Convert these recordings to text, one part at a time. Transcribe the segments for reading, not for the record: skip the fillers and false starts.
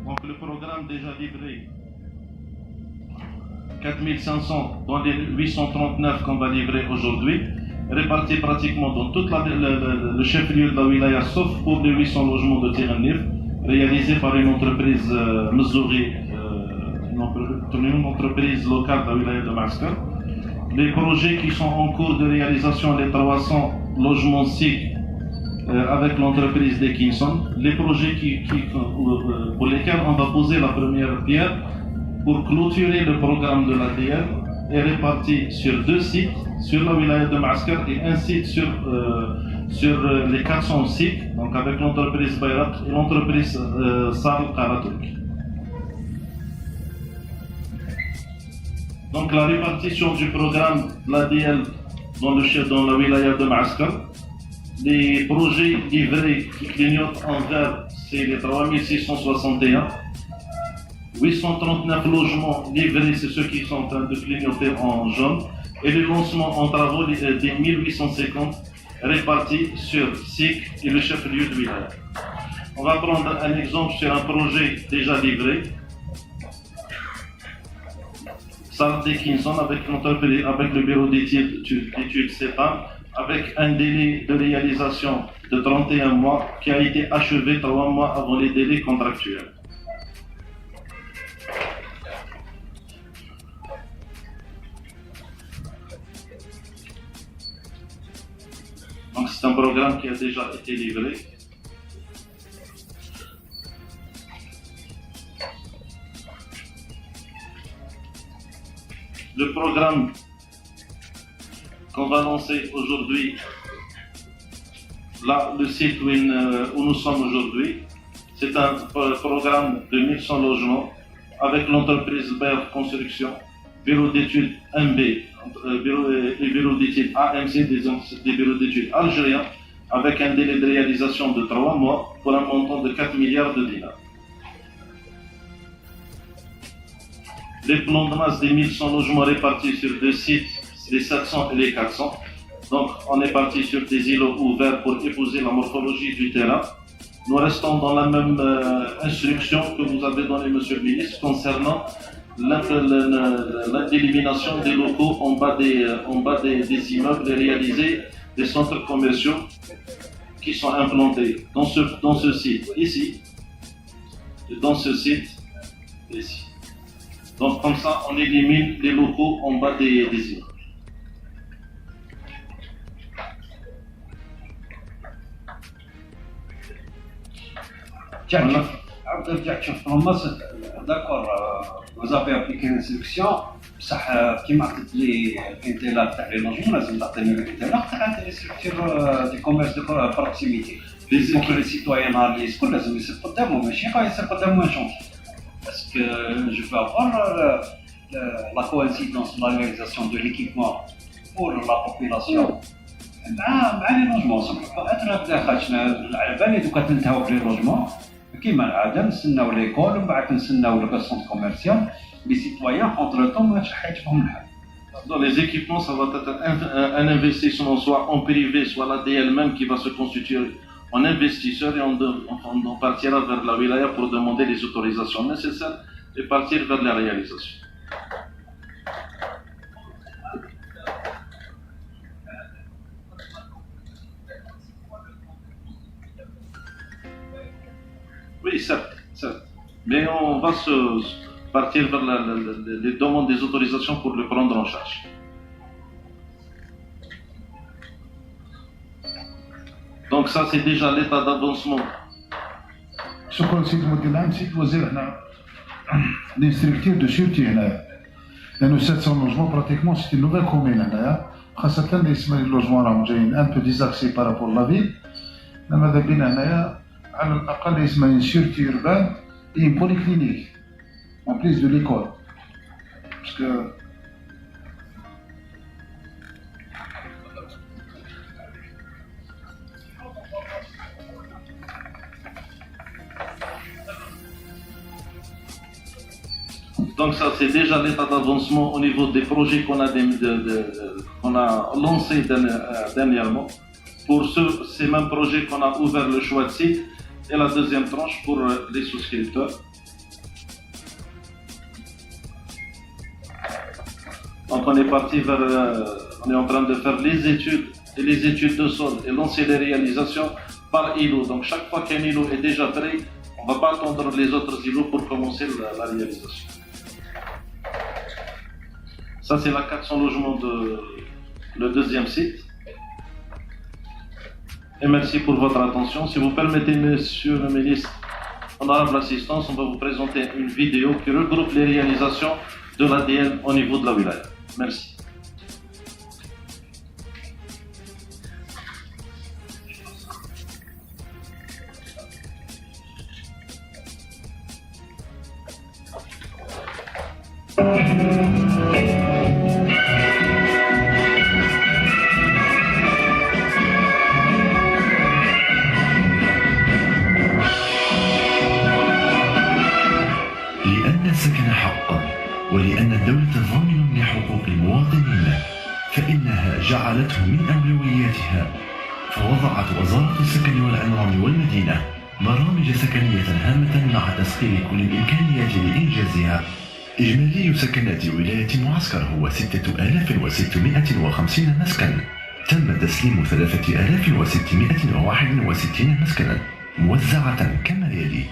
Donc le programme déjà livré 4500 dans les 839 qu'on va livrer aujourd'hui, répartis pratiquement dans tout le chef-lieu de la wilaya, sauf pour les 800 logements de Tirannif, réalisés par une entreprise Mzouri, une entreprise locale de la wilaya de Maaskar. Les projets qui sont en cours de réalisation, les 300 logements SIC avec l'entreprise Dickinson, les projets pour lesquels on va poser la première pierre pour clôturer le programme de l'ADL est réparti sur 2 sites, sur la wilaya de Maaskar et un site sur les 400 sites, donc avec l'entreprise Bayrak et l'entreprise Sal Karatuk. Donc la répartition du programme de l'ADL dans la wilaya de Maaskar, les projets livrés qui clignotent en vert, c'est les 3661. 839 logements livrés, c'est ceux qui sont en train de clignoter en jaune. Et le lancement en travaux des 1850 répartis sur SIC et le chef-lieu de wilaya. On va prendre un exemple sur un projet déjà livré. Sarah Dickinson avec le bureau d'études CEPAM, avec un délai de réalisation de 31 mois qui a été achevé 3 mois avant les délais contractuels. Donc c'est un programme qui a déjà été livré. Le programme qu'on va lancer aujourd'hui, là, le site où nous sommes aujourd'hui, c'est un programme de 1100 logements avec l'entreprise Bayer Construction, bureau d'études MB, bureau d'études AMC, des bureaux d'études algériens, avec un délai de réalisation de 3 mois pour un montant de 4 milliards de dinars. Les plans de masse des 1100 logements répartis sur 2 sites, les 700 et les 400. Donc on est parti sur des îlots ouverts pour épouser la morphologie du terrain. Nous restons dans la même instruction que vous avez donnée, Monsieur le Ministre, concernant l'élimination des locaux en bas des immeubles et réaliser des centres commerciaux qui sont implantés dans ce site ici et dans ce site ici. Donc comme ça, on élimine les locaux en bas des immeubles. D'accord, vous avez appliqué une sélection, qui m'a dit que les logements, لازم تعطيني الانطلاق تاع les structures du commerce de proximité. Pour que les citoyens نهار يسكن لازم يسير قدامهم ماشي يسير قدامهم un chantier. Parce que je peux avoir la coïncidence de la réalisation de l'équipement pour la population. مع les logements, ça peut pas être هكذا خاطر على بالي دوكا تنتهوا في les logements. كيما العاده نستناو ليكول ومن بعد نستناو لو سونتر كوميرسيال لي سيتويان اونتر طون ما حاجه فيهم الحال. Dans les équipements, ça va être un investissement soit en privé, soit l'ADL même qui va se constituer en investisseur et on partira vers la wilaya pour demander les autorisations nécessaires et partir vers la réalisation. Oui, certes. Mais on va se partir vers les demandes des autorisations pour le prendre en charge. Donc ça, c'est déjà l'état d'avancement. شكرا سيد المدير العام. سيد الوزير، هنا l'instructeur de sûreté هنايا لأنه 700 لوجمون براتيكمون سيتي نوفيل كومين هنايا، خاصة اللي يسمى اللوجمون راهم جايين ان بو ديزاكسي بارابور لا فيل. ماذا بينا هنايا على الأقل يسمى une sûreté urbaine et une polyclinique en plus de l'école. Parce que Donc ça, c'est déjà l'état d'avancement au niveau des projets qu'on a lancés dernièrement. Pour ces mêmes projets qu'on a ouvert le choix de site et la deuxième tranche pour les souscripteurs. Donc on est parti vers, on est en train de faire les études et les études de sol et lancer les réalisations par îlot. Donc chaque fois qu'un îlot est déjà prêt, on ne va pas attendre les autres îlots pour commencer la réalisation. Ça c'est la 400 logements de le deuxième site. Et merci pour votre attention. Si vous permettez, monsieur le ministre, honorable assistance, on va vous présenter une vidéo qui regroupe les réalisations de l'ADN au niveau de la wilaya. Merci. لأن السكن حق ولأن الدولة ضامن لحقوق المواطنين فإنها جعلته من أولوياتها فوضعت وزارة السكن والعمران والمدينة برامج سكنية هامة مع تسخير كل الإمكانيات لإنجازها. إجمالي سكنات ولاية معسكر هو 6650 مسكن. تم تسليم 3661 مسكنا موزعة كما يلي: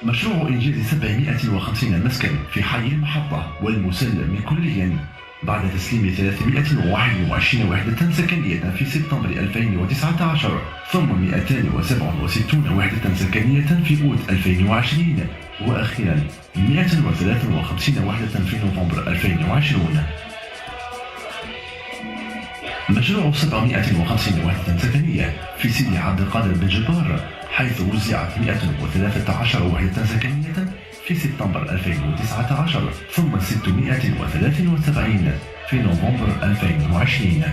مشروع إنجاز 750 مسكن في حي المحطة والمسلم كليا بعد تسليم 321 وحدة سكنية في سبتمبر 2019 ثم 267 وحدة سكنية في أوت 2020 وأخيرا 153 وحدة في نوفمبر 2020. مشروع 750 وحدة سكنية في سيدي عبد القادر بن جبار حيث وزعت 113 وحدة سكنية في سبتمبر 2019 ثم 673 في نوفمبر 2020.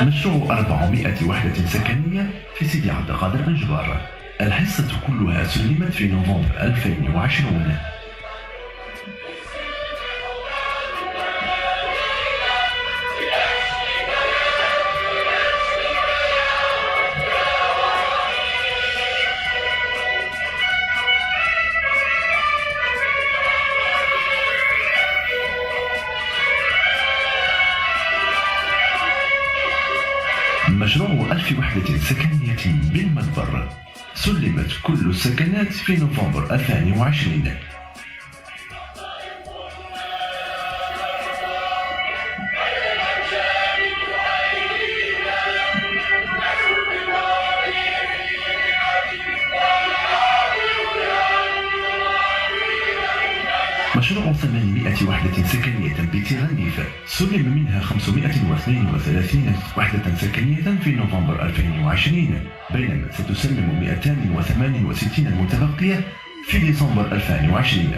مشروع 400 وحدة سكنية في سيدي عبد القادر بن جبار الحصة كلها سلمت في نوفمبر 2020. مشروع 1000 وحدة سكنية بالمدبر سلمت كل السكنات في نوفمبر 2020. مشروع 800 وحدة سكنية بتغنيف سلم منها 532 وحدة سكنية في نوفمبر 2020 بينما ستسلم 268 المتبقية في ديسمبر 2020.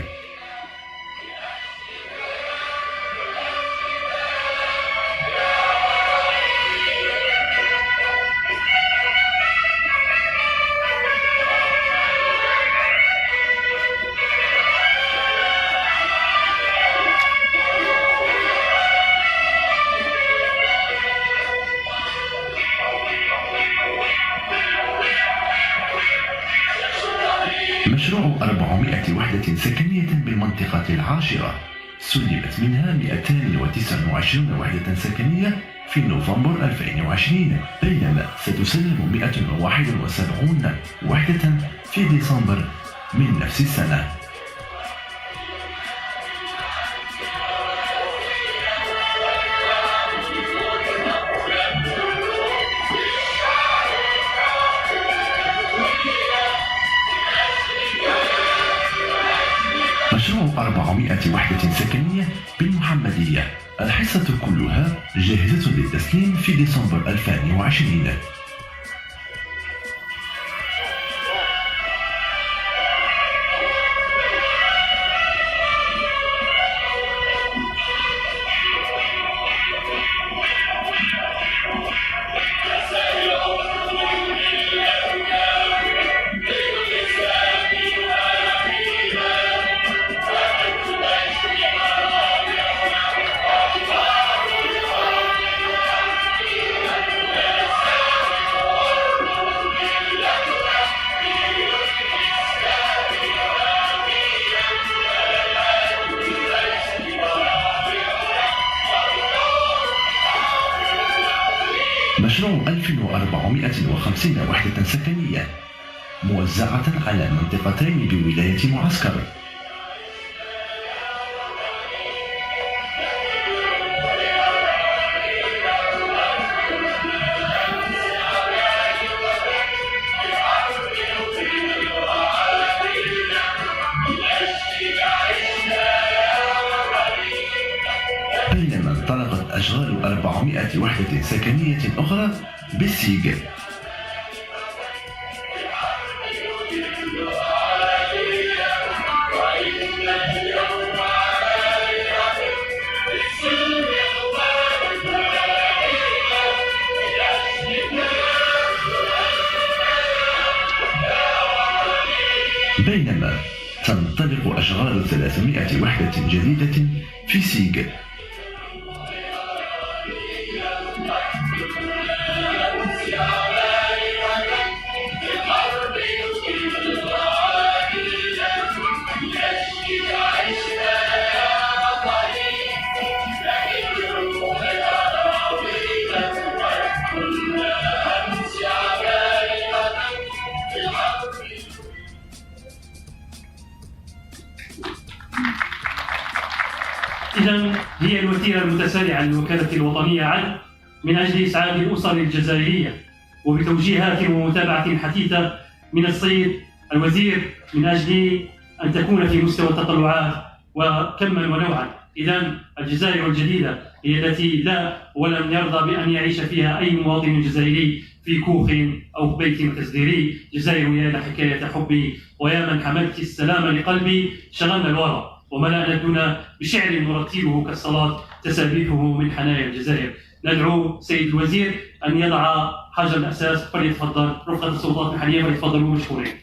مشروع 400 وحدة سكنية بالمنطقة العاشرة سلمت منها 229 وحدة سكنية في نوفمبر 2020 بينما ستسلم 171 وحدة في ديسمبر من نفس السنة. مشروع 400 وحدة سكنية بالمحمدية الحصة كلها جاهزة للتسليم في ديسمبر 2020. مشروع 1450 وحدة سكنية موزعة على منطقتين بولاية معسكر. بينما انطلقت أشغال 400 وحدة سكنية أخرى بالسيج. بينما تنطلق أشغال 300 وحدة جديدة في سيج. إذن هي الوتيرة المتسارعة للوكالة الوطنية عدن من أجل إسعاد الأسر الجزائرية، وبتوجيهات ومتابعة حثيثة من السيد الوزير من أجل أن تكون في مستوى التطلعات وكما ونوعا. إذن الجزائر الجديدة هي التي لا ولم يرضى بأن يعيش فيها أي مواطن جزائري في كوخ أو بيت تسديري. جزائر يا لحكاية حبي ويا من حملت السلام لقلبي، شغلنا الورى وملأنا الدنا بشعر نرتله كالصلاة تسابيحه من حنايا الجزائر. ندعو سيد الوزير أن يضع حجر الأساس، فليتفضل رفقة السلطات المحلية فليتفضلوا مشكورين.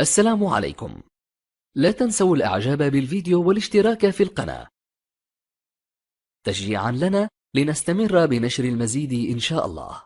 السلام عليكم. لا تنسوا الإعجاب بالفيديو والاشتراك في القناة تشجيعا لنا لنستمر بنشر المزيد إن شاء الله.